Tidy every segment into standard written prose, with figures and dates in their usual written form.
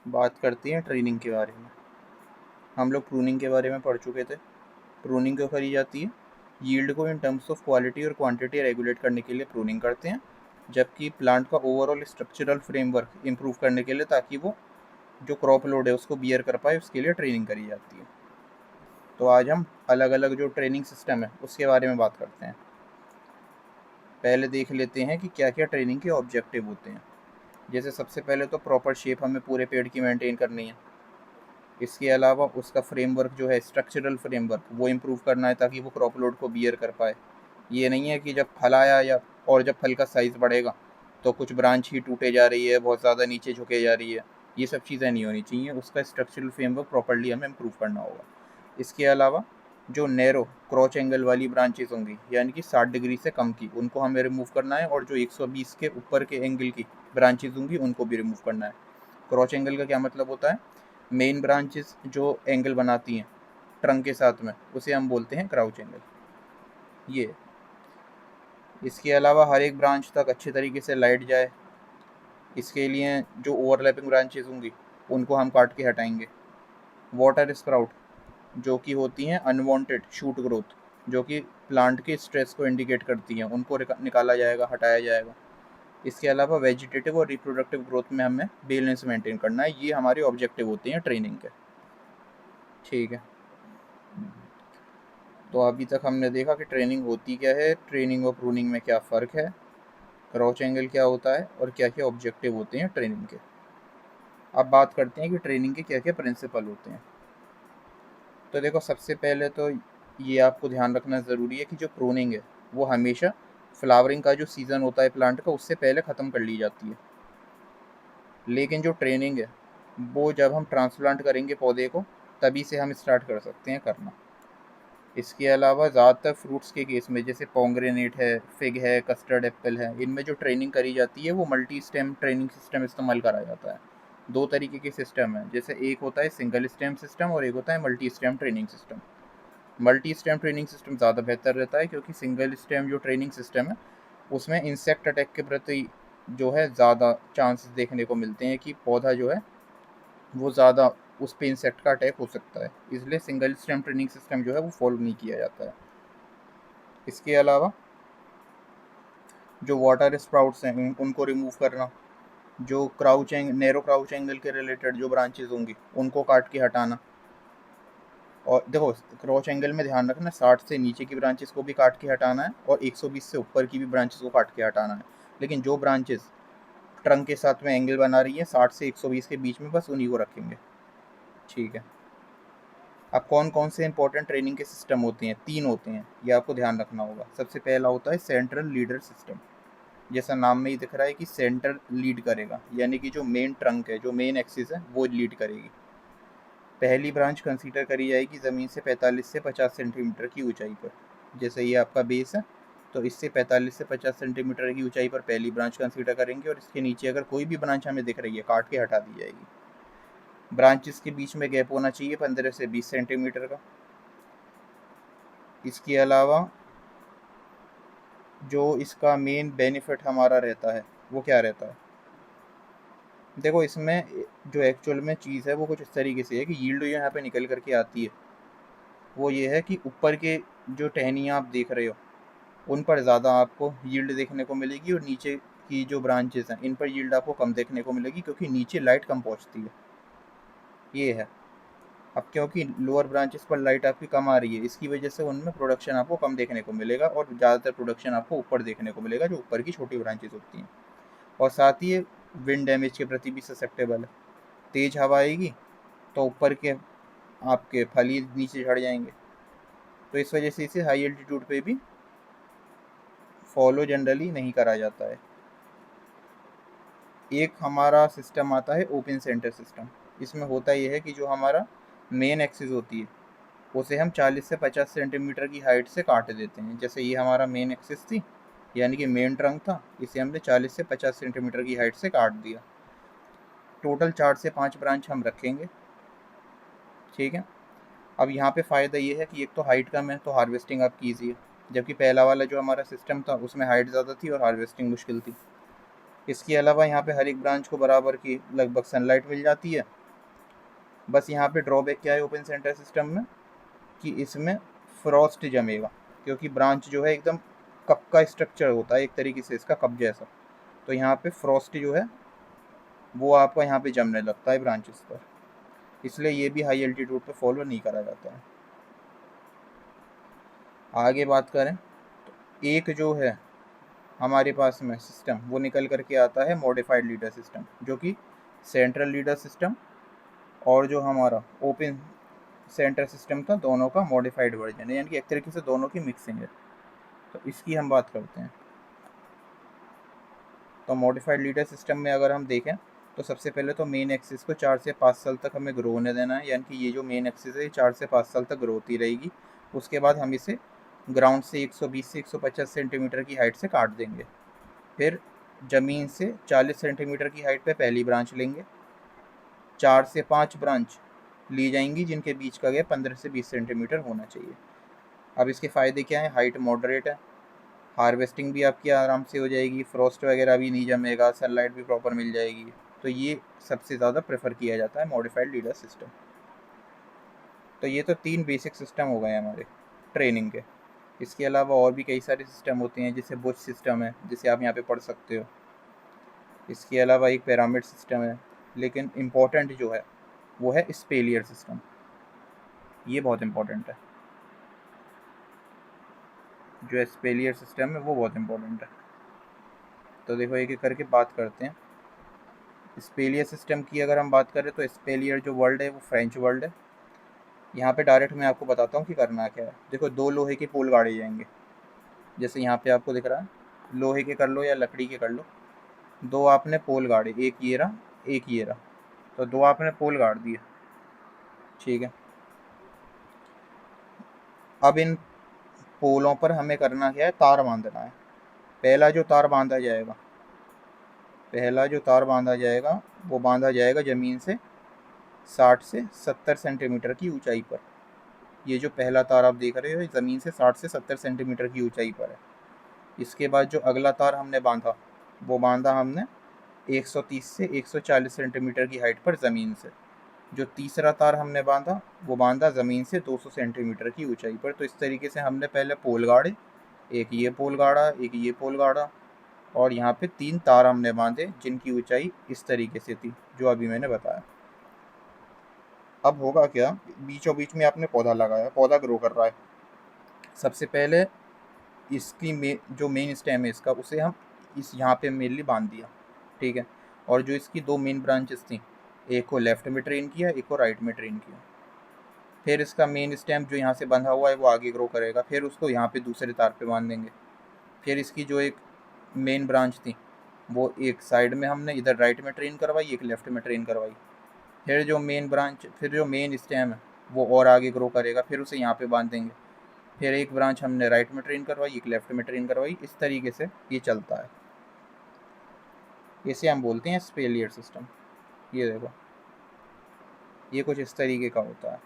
बात करते हैं ट्रेनिंग के बारे में। हम लोग प्रूनिंग के बारे में पढ़ चुके थे। प्रूनिंग क्यों करी जाती है? यील्ड को इन टर्म्स ऑफ क्वालिटी और क्वांटिटी रेगुलेट करने के लिए प्रूनिंग करते हैं, जबकि प्लांट का ओवरऑल स्ट्रक्चरल फ्रेमवर्क इम्प्रूव करने के लिए, ताकि वो जो क्रॉप लोड है उसको बियर कर पाए, उसके लिए ट्रेनिंग करी जाती है। तो आज हम अलग अलग जो ट्रेनिंग सिस्टम है उसके बारे में बात करते हैं। पहले देख लेते हैं कि क्या क्या ट्रेनिंग के ऑब्जेक्टिव होते हैं। जैसे सबसे पहले तो प्रॉपर शेप हमें पूरे पेड़ की मेंटेन करनी है। इसके अलावा उसका फ्रेमवर्क जो है, स्ट्रक्चरल फ्रेमवर्क, वो इम्प्रूव करना है ताकि वो क्रॉप लोड को बियर कर पाए। ये नहीं है कि जब फल आया या और जब फल का साइज़ बढ़ेगा तो कुछ ब्रांच ही टूटे जा रही है, बहुत ज़्यादा नीचे झुके जा रही है। ये सब चीज़ें नहीं होनी चाहिए। उसका स्ट्रक्चरल फ्रेमवर्क प्रॉपर्ली हमें इम्प्रूव करना होगा। इसके अलावा जो नैरो क्रॉच एंगल वाली ब्रांचेस होंगी, यानी कि 60 डिग्री से कम की, उनको हमें रिमूव करना है, और जो 120 के ऊपर के एंगल की ब्रांचेस होंगी उनको भी रिमूव करना है। क्रॉच एंगल का क्या मतलब होता है? मेन ब्रांचेस जो एंगल बनाती हैं ट्रंक के साथ में, उसे हम बोलते हैं क्राउच एंगल। ये इसके अलावा हर एक ब्रांच तक अच्छे तरीके से लाइट जाए, इसके लिए जो ओवरलैपिंग ब्रांचेस होंगी उनको हम काट के हटाएंगे। वाटर स्प्राउट, जो कि होती हैं अनवांटेड शूट ग्रोथ, जो कि प्लांट के स्ट्रेस को इंडिकेट करती हैं, उनको निकाला जाएगा, हटाया जाएगा। इसके अलावा वेजिटेटिव और रिप्रोडक्टिव ग्रोथ में हमें बैलेंस मेंटेन करना है। ये हमारे ऑब्जेक्टिव होते हैं ट्रेनिंग के। ठीक है, तो अभी तक हमने देखा कि ट्रेनिंग होती क्या है, ट्रेनिंग और प्रूनिंग में क्या फ़र्क है, क्रॉच एंगल क्या होता है, और क्या क्या ऑब्जेक्टिव होते हैं ट्रेनिंग के। अब बात करते हैं कि ट्रेनिंग के क्या क्या प्रिंसिपल होते हैं। तो देखो, सबसे पहले तो ये आपको ध्यान रखना ज़रूरी है कि जो प्रूनिंग है वो हमेशा फ्लावरिंग का जो सीज़न होता है प्लांट का, उससे पहले ख़त्म कर ली जाती है। लेकिन जो ट्रेनिंग है वो जब हम ट्रांसप्लांट करेंगे पौधे को, तभी से हम स्टार्ट कर सकते हैं करना। इसके अलावा ज़्यादातर फ्रूट्स के केस में, जैसे पोंग्रेनेट है, फिग है, कस्टर्ड एप्पल है, इनमें जो ट्रेनिंग करी जाती है वो मल्टी स्टेम ट्रेनिंग सिस्टम इस्तेमाल करा जाता है। दो तरीके के सिस्टम है, जैसे एक होता है सिंगल स्टेम सिस्टम और एक होता है multi stem training system. Multi stem training system ज़्यादा बेहतर रहता है, क्योंकि सिंगल स्टेम जो ट्रेनिंग सिस्टम है उसमें इंसेक्ट अटैक के प्रति जो है ज़्यादा चांसेस देखने को मिलते हैं कि पौधा जो है वो ज़्यादा, उस पे इंसेक्ट का अटैक हो सकता है, इसलिए सिंगल स्टेम ट्रेनिंग सिस्टम जो है वो फॉलो नहीं किया जाता है। इसके अलावा जो वाटर स्प्राउट्स हैं उनको रिमूव करना, जो नैरो क्राउच एंगल के रिलेटेड जो ब्रांचेज होंगी उनको काट के हटाना। और देखो, क्रॉच एंगल में ध्यान रखना 60 से नीचे की ब्रांचेस को भी काट के हटाना है और 120 से ऊपर की भी ब्रांचेस को काट के हटाना है। लेकिन जो ब्रांचेस ट्रंक के साथ में एंगल बना रही है 60 से 120 के बीच में, बस उन्हीं को रखेंगे। ठीक है, अब कौन कौन से इंपॉर्टेंट ट्रेनिंग के सिस्टम होते हैं? 3 होते हैं, ये आपको ध्यान रखना होगा। सबसे पहला होता है सेंट्रल लीडर सिस्टम। जैसा नाम में ही दिख रहा है कि सेंटर लीड करेगा, यानी कि जो मेन ट्रंक है, जो मेन एक्सिस है, वो लीड करेगी। पहली ब्रांच कंसीडर करी जाएगी ज़मीन से 45 से 50 सेंटीमीटर की ऊंचाई पर। जैसे ये आपका बेस है, तो इससे 45 से 50 सेंटीमीटर की ऊंचाई पर पहली ब्रांच कंसीडर करेंगे, और इसके नीचे अगर कोई भी ब्रांच हमें दिख रही है, काट के हटा दी जाएगी। ब्रांचेस के बीच में गैप होना चाहिए 15 से 20 सेंटीमीटर का। इसके अलावा जो इसका मेन बेनिफिट हमारा रहता है वो क्या रहता है? देखो, इसमें जो एक्चुअल में चीज़ है वो कुछ इस तरीके से है कि यील्ड जो यहाँ पे निकल करके आती है वो ये है कि ऊपर के जो टहनियाँ आप देख रहे हो उन पर ज़्यादा आपको यील्ड देखने को मिलेगी, और नीचे की जो ब्रांचेस हैं इन पर यील्ड आपको कम देखने को मिलेगी, क्योंकि नीचे लाइट कम पहुँचती है। ये है। अब क्योंकि लोअर ब्रांचेस पर लाइट आपकी कम आ रही है, इसकी वजह से उनमें प्रोडक्शन आपको कम देखने को मिलेगा, और ज़्यादातर प्रोडक्शन आपको ऊपर देखने को मिलेगा, जो ऊपर की छोटी ब्रांचेस होती हैं। और साथ ही ये विंड डैमेज के प्रति भी ससेप्टेबल है। तेज़ हवा आएगी तो ऊपर के आपके फल ही नीचे झड़ जाएंगे, तो इस वजह से इसे हाई एल्टीट्यूड पे भी फॉलो जनरली नहीं करा जाता है। एक हमारा सिस्टम आता है ओपन सेंटर सिस्टम। इसमें होता यह है कि जो हमारा मेन एक्सिस होती है उसे हम 40 से 50 सेंटीमीटर की हाइट से काट देते हैं। जैसे ये हमारा मेन एक्सिस थी, यानी कि मेन ट्रंक था, इसे हमने 40 से 50 सेंटीमीटर की हाइट से काट दिया। टोटल 4 से 5 ब्रांच हम रखेंगे। ठीक है, अब यहाँ पे फ़ायदा ये है कि एक तो हाइट कम है तो हार्वेस्टिंग आपकी ईजी है, जबकि पहला वाला जो हमारा सिस्टम था उसमें हाइट ज़्यादा थी और हार्वेस्टिंग मुश्किल थी। इसके अलावा यहाँ पे हर एक ब्रांच को बराबर की लगभग सनलाइट मिल जाती है। बस यहाँ पे ड्रॉबैक क्या है ओपन सेंटर सिस्टम में, कि इसमें फ्रॉस्ट जमेगा, क्योंकि ब्रांच जो है एकदम कप का स्ट्रक्चर होता है एक तरीके से इसका, कप जैसा। तो यहाँ पे फ्रॉस्ट जो है वो आपका यहाँ पे जमने लगता है ब्रांचेस पर, इसलिए ये भी हाई एल्टीट्यूड पे फॉलो नहीं करा जाता है। आगे बात करें तो एक जो है हमारे पास में सिस्टम वो निकल करके आता है मॉडिफाइड लीडर सिस्टम, जो कि सेंट्रल लीडर सिस्टम और जो हमारा ओपन सेंटर सिस्टम था दोनों का मॉडिफाइड वर्जन है, यानी कि एक तरीके से दोनों की मिक्सिंग है। तो इसकी हम बात करते हैं। तो मॉडिफाइड लीडर सिस्टम में अगर हम देखें तो सबसे पहले तो मेन एक्सिस को 4 से 5 साल तक हमें ग्रो होने देना है, यानी कि ये जो मेन एक्सिस है 4 से 5 साल तक ग्रो होती रहेगी। उसके बाद हम इसे ग्राउंड से 120 से 150 सेंटीमीटर की हाइट से काट देंगे। फिर ज़मीन से 40 सेंटीमीटर की हाइट पे पहली ब्रांच लेंगे। 4 से 5 ब्रांच ली जाएंगी जिनके बीच का गैप 15 से 20 सेंटीमीटर होना चाहिए। अब इसके फ़ायदे क्या हैं? हाइट मॉडरेट है, हार्वेस्टिंग भी आपकी आराम से हो जाएगी, फ्रॉस्ट वगैरह भी नहीं जमेगा, सनलाइट भी प्रॉपर मिल जाएगी। तो ये सबसे ज़्यादा प्रेफर किया जाता है मॉडिफाइड लीडर सिस्टम। तो ये तो 3 बेसिक सिस्टम हो गए हमारे ट्रेनिंग के। इसके अलावा और भी कई सारे सिस्टम होते हैं, जैसे बुश सिस्टम है जिसे आप यहाँ पे पढ़ सकते हो। इसके अलावा एक पिरामिड सिस्टम है, लेकिन इम्पोर्टेंट जो है वो है स्पेलियर सिस्टम। ये बहुत इम्पोर्टेंट है, जो स्पेलियर सिस्टम है वो बहुत इम्पोर्टेंट है। तो देखो एक एक करके बात करते हैं। स्पेलियर सिस्टम की अगर हम बात करें तो स्पेलियर जो वर्ड है वो फ्रेंच वर्ड है। यहाँ पे डायरेक्ट मैं आपको बताता हूँ कि करना क्या है। देखो 2 लोहे के पोल गाड़े जाएंगे, जैसे यहाँ पे आपको दिख रहा है, लोहे के कर लो या लकड़ी के कर लो। 2 आपने पोल गाड़े, एक ये रहा एक ये रहा, तो 2 आपने पोल गाड़ दिए, ठीक है। अब इन पोलों पर हमें करना क्या है? तार बांधना है। पहला जो तार बांधा जाएगा वो बांधा जाएगा ज़मीन से 60 से 70 सेंटीमीटर की ऊंचाई पर। ये जो पहला तार आप देख रहे हो ज़मीन से 60 से 70 सेंटीमीटर की ऊंचाई पर है। इसके बाद जो अगला तार हमने बांधा वो बांधा हमने 130 से 140 सेंटीमीटर की हाइट पर ज़मीन से। जो तीसरा तार हमने बांधा वो बांधा ज़मीन से 200 सेंटीमीटर की ऊंचाई पर। तो इस तरीके से हमने पहले पोल गाड़े, एक ये पोल गाड़ा, एक ये पोल गाड़ा, और यहाँ पे 3 तार हमने बांधे जिनकी ऊंचाई इस तरीके से थी जो अभी मैंने बताया। अब होगा क्या, बीचों बीच में आपने पौधा लगाया, पौधा ग्रो कर रहा है। सबसे पहले इसकी जो मेन स्टेम है इसका, उसे हम इस यहाँ पे मेनली बांध दिया, ठीक है। और जो इसकी 2 मेन ब्रांचेस थी, एक को लेफ्ट में ट्रेन किया, एक को राइट में ट्रेन किया। फिर इसका मेन स्टेम जो यहाँ से बंधा हुआ है वो आगे ग्रो करेगा, फिर उसको यहाँ पे दूसरे तार पे बांध देंगे। फिर इसकी जो एक मेन ब्रांच थी वो एक साइड में हमने इधर राइट में ट्रेन करवाई, एक लेफ्ट में ट्रेन करवाई। फिर जो मेन स्टेम है वो और आगे ग्रो करेगा, फिर उसे यहाँ पे बांध देंगे। फिर एक ब्रांच हमने राइट में ट्रेन करवाई, एक लेफ्ट में ट्रेन करवाई। इस तरीके से ये चलता है। इसे हम बोलते हैं स्पेलियर सिस्टम। ये देखो, ये कुछ इस तरीके का होता है।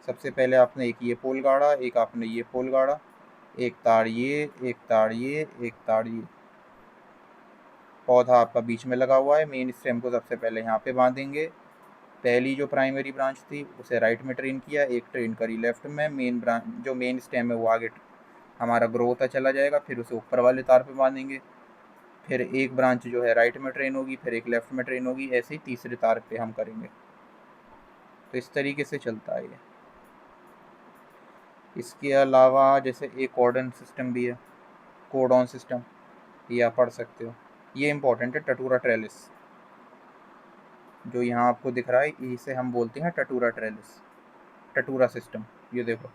सबसे पहले आपने एक ये पोल गाड़ा, एक आपने ये पोल गाड़ा, एक तार ये, एक तार ये, एक तार ये। पौधा आपका बीच में लगा हुआ है। मेन स्टेम को सबसे पहले यहाँ पे बांधेंगे। पहली जो प्राइमरी ब्रांच थी उसे राइट में ट्रेन किया, एक ट्रेन करी लेफ्ट में। जो मेन स्टेम है वो आगे हमारा ग्रो होता चला जाएगा, फिर उसे ऊपर वाले तार पे बांधेंगे। फिर एक ब्रांच जो है राइट में ट्रेन होगी, फिर एक लेफ्ट में ट्रेन होगी, ऐसे ही तीसरे तार पे हम करेंगे। तो इस तरीके से चलता है ये। इसके अलावा जैसे एक कॉर्डन सिस्टम भी है, कोडॉन सिस्टम, ये आप पढ़ सकते हो। ये इंपॉर्टेंट है, टटूरा ट्रेलिस। जो यहाँ आपको दिख रहा है इसे हम बोलते हैं टटूरा ट्रेलिस, टटूरा सिस्टम। ये देखो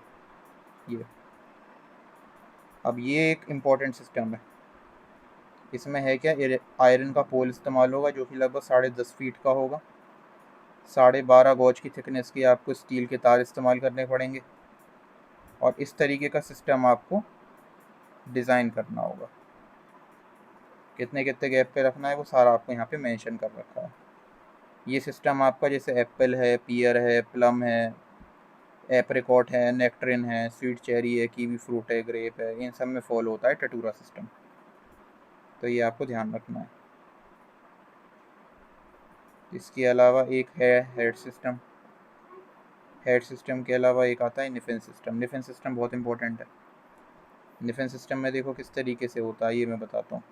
ये। अब ये एक इम्पॉर्टेंट सिस्टम है। इसमें है क्या, आयरन का पोल इस्तेमाल होगा जो कि लगभग 10.5 फीट का होगा। 12.5 गॉज की थिकनेस के आपको स्टील के तार इस्तेमाल करने पड़ेंगे, और इस तरीके का सिस्टम आपको डिज़ाइन करना होगा। कितने कितने गैप पे रखना है वो सारा आपको यहाँ पे मेंशन कर रखा है। ये सिस्टम आपका जैसे एप्पल है, पियर है, प्लम है, एप्रिकॉट है, नेक्ट्रिन है, स्वीट चेरी है, कीवी फ्रूट है, ग्रेप है, इन सब में फॉलो होता है टटूरा सिस्टम। तो ये आपको ध्यान रखना है। इसके अलावा एक है हेड सिस्टम। हेड सिस्टम के अलावा एक आता है डिफेंस सिस्टम। डिफेंस सिस्टम बहुत इंपॉर्टेंट है। डिफेंस सिस्टम में देखो किस तरीके से होता है, ये मैं बताता हूँ।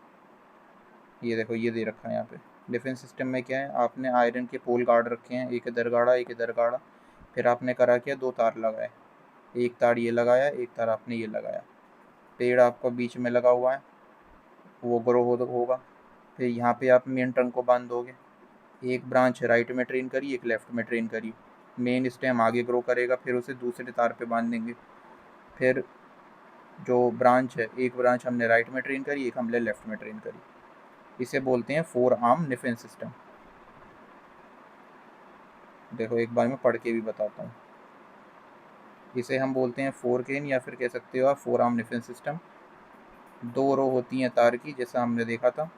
ये देखो, ये दे रखा है यहाँ पे। डिफेंस सिस्टम में क्या है, आपने आयरन के पोल गाड़ रखे हैं, एक इधर गाड़ा एक इधर गाड़ा। फिर आपने करा क्या, दो तार लगाए, एक तार ये लगाया, एक तार आपने ये लगाया। पेड़ आपका बीच में लगा हुआ है, वो ग्रो होगा। फिर यहाँ पे आप मेन ट्रंक को बांध दोगे। एक ब्रांच राइट में ट्रेन करी, एक लेफ्ट में ट्रेन करी। मेन स्टेम आगे ग्रो करेगा, फिर उसे दूसरे तार पे बांध देंगे। फिर जो ब्रांच है, एक ब्रांच हमने राइट में ट्रेन करी, एक हमने लेफ्ट में ट्रेन करी। इसे बोलते हैं 4 आर्म डिफेंस सिस्टम। देखो एक बार मैं पढ़ के भी बताता हूँ। इसे हम बोलते हैं 4 केन, या फिर कह सकते हो आप 4 आर्म डिफेंस सिस्टम। दो रो होती हैं तार की, जैसा हमने देखा था।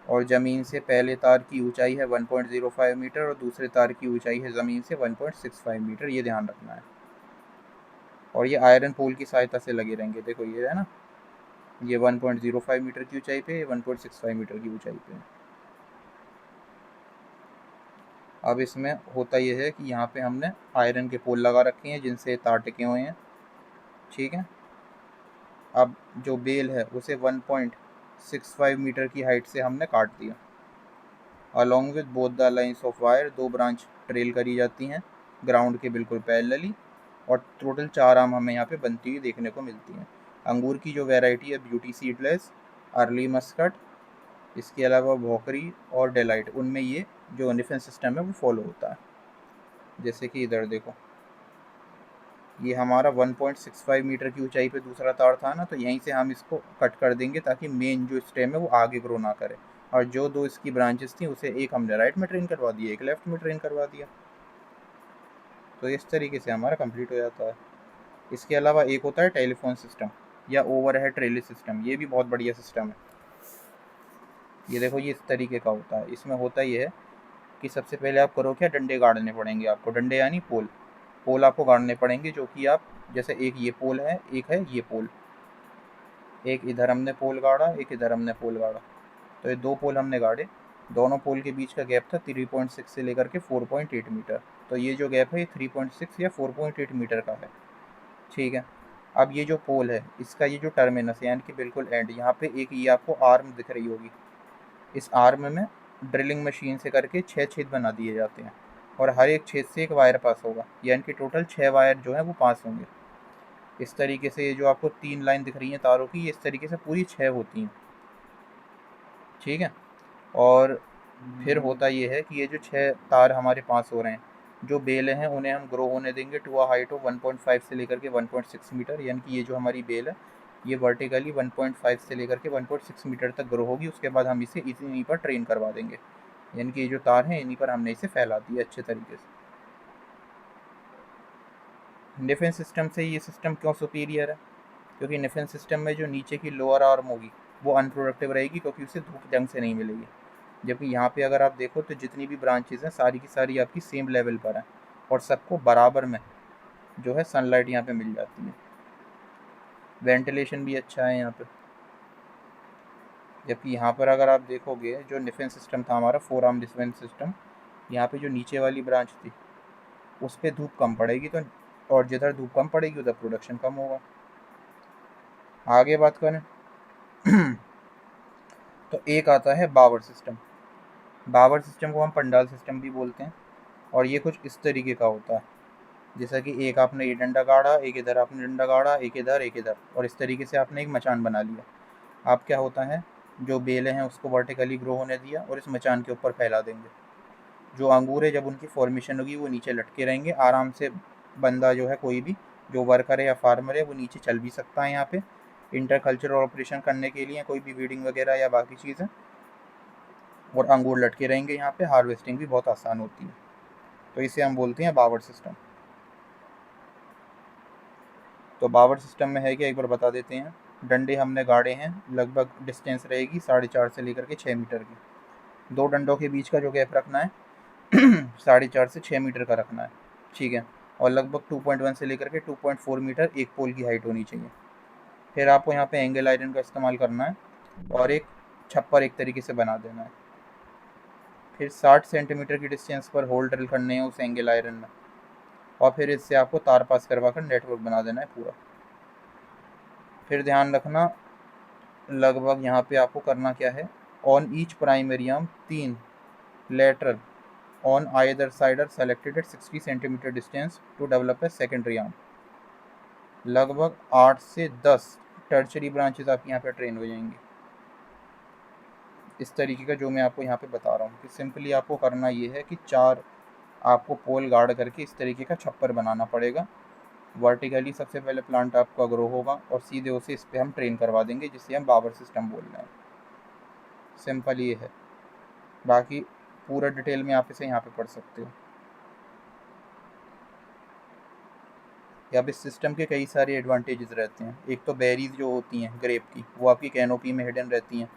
और ज़मीन से पहले तार की ऊंचाई है 1.05 मीटर और दूसरे तार की ऊंचाई है ज़मीन से 1.65 मीटर, ये ध्यान रखना है। और ये आयरन पोल की सहायता से लगे रहेंगे। देखो ये है ना, ये 1.05 मीटर की ऊंचाई पे, 1.65 मीटर की ऊंचाई पे। अब इसमें होता यह है कि यहाँ पे हमने आयरन के पोल लगा रखे हैं जिनसे तार टिके हुए हैं, ठीक है। अब जो बेल है उसे 1.65 मीटर की हाइट से हमने काट दिया। Along with both the lines of wire, दो ब्रांच ट्रेल करी जाती हैं ग्राउंड के बिल्कुल पैरेलली। और टोटल 4 आर्म हमें यहाँ पे बनती हुई देखने को मिलती हैं। अंगूर की जो वैरायटी है, ब्यूटी सीडलेस, अर्ली मस्कट, इसके अलावा भोकरी और डेलाइट, उनमें ये जो डिफेंस सिस्टम है वो फॉलो होता है। जैसे कि इधर देखो, ये हमारा 1.65 मीटर की ऊंचाई पे दूसरा तार था ना, तो यहीं से हम इसको कट कर देंगे ताकि मेन जो स्टेम है वो आगे ग्रो ना करे। और जो दो इसकी ब्रांचेस थी, उसे एक हमने राइट में ट्रेन करवा दिया, एक लेफ्ट में ट्रेन करवा दिया। तो इस तरीके से हमारा कंप्लीट हो जाता है। इसके अलावा एक होता है टेलीफोन सिस्टम या ओवरहेड रेले सिस्टम। ये भी बहुत बढ़िया सिस्टम है। ये देखो, ये इस तरीके का होता है। इसमें होता ये है कि सबसे पहले आप करो क्या, डंडे गाड़ने पड़ेंगे आपको। डंडे यानी पोल। पोल आपको गाड़ने पड़ेंगे, जो कि आप, जैसे एक ये पोल है, एक है ये पोल, एक इधर हमने पोल गाड़ा, एक इधर हमने पोल गाड़ा। तो ये दो पोल हमने गाड़े। दोनों पोल के बीच का गैप था 3.6 से लेकर के 4.8 मीटर। तो ये जो गैप है ये 3.6 या 4.8 मीटर का है, ठीक है। अब ये जो पोल है, इसका ये जो टर्मिनस यानी कि बिल्कुल एंड, यहाँ पे एक ये आपको आर्म दिख रही होगी। इस आर्म में ड्रिलिंग मशीन से करके 6 छेद बना दिए जाते हैं और हर एक छेद से एक वायर पास होगा, यानी कि टोटल 6 वायर जो है वो पास होंगे। इस तरीके से ये जो आपको 3 लाइन दिख रही हैं तारों की, ये इस तरीके से पूरी 6 होती हैं, ठीक है। और फिर होता ये है कि ये जो 6 तार हमारे पास हो रहे हैं, जो बेल हैं उन्हें हम ग्रो होने देंगे टू अ हाइट ऑफ 1.5 से लेकर के 1.6 मीटर। यानी कि ये जो हमारी बेल है, ये वर्टिकली 1.5 से लेकर के 1.6 मीटर तक ग्रो होगी। उसके बाद हम इसे इन्हीं पर ट्रेन करवा देंगे, यानी कि ये जो तार हैं इन्हीं पर हमने इसे फैला दिया अच्छे तरीके से। डिफेंस सिस्टम से ये सिस्टम क्यों सुपीरियर है, क्योंकि डिफेंस सिस्टम में जो नीचे की लोअर आर्म होगी वो अनप्रोडक्टिव रहेगी, क्योंकि उसे धूप ढंग से नहीं मिलेगी। जबकि यहाँ पे अगर आप देखो तो जितनी भी ब्रांचेज हैं सारी की सारी आपकी सेम लेवल पर हैं और सबको बराबर में जो है सनलाइट यहाँ पे मिल जाती है। वेंटिलेशन भी अच्छा है यहाँ पे। जबकि यहाँ पर अगर आप देखोगे, जो डिफेंस सिस्टम था हमारा 4 आर्म डिफेंस सिस्टम, यहाँ पे जो नीचे वाली ब्रांच थी उस पर धूप कम पड़ेगी, तो और जिधर धूप कम पड़ेगी उधर प्रोडक्शन कम होगा। आगे बात करें तो एक आता है बावर सिस्टम। बावर सिस्टम को हम पंडाल सिस्टम भी बोलते हैं और ये कुछ इस तरीके का होता है, जैसा कि एक आपने ये डंडा गाड़ा, एक इधर आपने डंडा गाड़ा, एक इधर एक इधर, और इस तरीके से आपने एक मचान बना लिया। आप क्या होता है, जो बेलें हैं उसको वर्टिकली ग्रो होने दिया और इस मचान के ऊपर फैला देंगे। जो अंगूर है, जब उनकी फॉर्मेशन होगी वो नीचे लटके रहेंगे आराम से। बंदा जो है, कोई भी जो वर्कर है या फार्मर है, वो नीचे चल भी सकता है यहाँ पे इंटरकल्चरल ऑपरेशन करने के लिए, कोई भी वीडिंग वगैरह या बाकी चीज़ें। और अंगूर लटके रहेंगे यहाँ पे, हार्वेस्टिंग भी बहुत आसान होती है। तो इसे हम बोलते हैं बावर सिस्टम। तो बावर सिस्टम में है क्या, एक बार बता देते हैं। डंडे हमने गाड़े हैं, लगभग डिस्टेंस रहेगी 4.5 से लेकर के 6 मीटर की। दो डंडों के बीच का जो गैप रखना है 4.5 से 6 मीटर का रखना है, ठीक है। और लगभग 2.1 से लेकर के 2.4 मीटर एक पोल की हाइट होनी चाहिए। फिर आपको यहाँ पे एंगल आयरन का इस्तेमाल करना है और एक छप्पर एक तरीके से बना देना है। फिर 60 सेंटीमीटर की डिस्टेंस पर होल ड्रिल करने हैं उस एंगल आयरन में, और फिर इससे आपको तार पास करवा कर नेटवर्क बना देना है पूरा। फिर ध्यान रखना, लगभग यहाँ पे आपको करना क्या है, on each primary arm 3 lateral on either side are selected at 60 centimeter distance to develop a secondary arm. लगभग 8 से 10 टर्चरी ब्रांचेस आपकी यहाँ पे ट्रेन हो जाएंगी इस तरीके का, जो मैं आपको यहाँ पे बता रहा हूँ कि सिंपली आपको करना ये है कि 4 आपको पोल गार्ड करके इस तरीके का छप्पर बनाना पड़ेगा। वर्टिकली सबसे पहले प्लांट आपका ग्रो होगा और सीधे उसे इस पर हम ट्रेन करवा देंगे, जिससे हम बाबर सिस्टम बोल रहे हैं। सिंपल ये है, बाकी पूरा डिटेल में आप इसे यहाँ पे पढ़ सकते हो। अब इस सिस्टम के कई सारे एडवांटेजेस रहते हैं। एक तो बेरीज जो होती हैं ग्रेप की, वो आपकी कैनोपी में हिडन रहती हैं,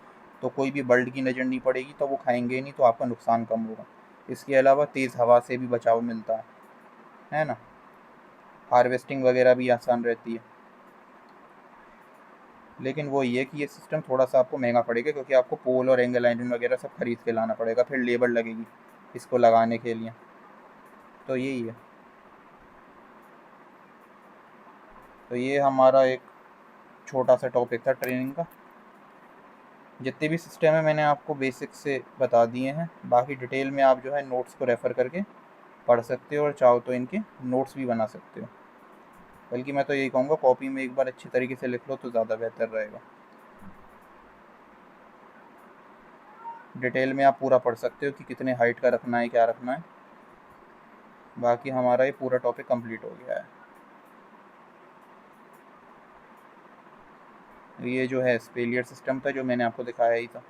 तो कोई भी बर्ड की नज़र नहीं पड़ेगी, तो वो खाएंगे नहीं, तो आपका नुकसान कम होगा। इसके अलावा तेज़ हवा से भी बचाव मिलता है ना। हार्वेस्टिंग वगैरह भी आसान रहती है। लेकिन वो ये कि ये सिस्टम थोड़ा सा आपको महंगा पड़ेगा, क्योंकि आपको पोल और एंगल लाइन वगैरह सब खरीद के लाना पड़ेगा, फिर लेबर लगेगी इसको लगाने के लिए। तो यही है। तो ये हमारा एक छोटा सा टॉपिक था ट्रेनिंग का। जितने भी सिस्टम है मैंने आपको बेसिक से बता दिए हैं, बाकी डिटेल में आप जो है नोट्स को रेफ़र करके पढ़ सकते हो, और चाहो तो इनके नोट्स भी बना सकते हो। बल्कि मैं तो यही कहूँगा, कॉपी में एक बार अच्छी तरीके से लिख लो तो ज़्यादा बेहतर रहेगा। डिटेल में आप पूरा पढ़ सकते हो कि कितने हाइट का रखना है, क्या रखना है। बाकी हमारा ये पूरा टॉपिक कंप्लीट हो गया है। ये जो है स्पेलियर सिस्टम था, जो मैंने आपको दिखाया ही था।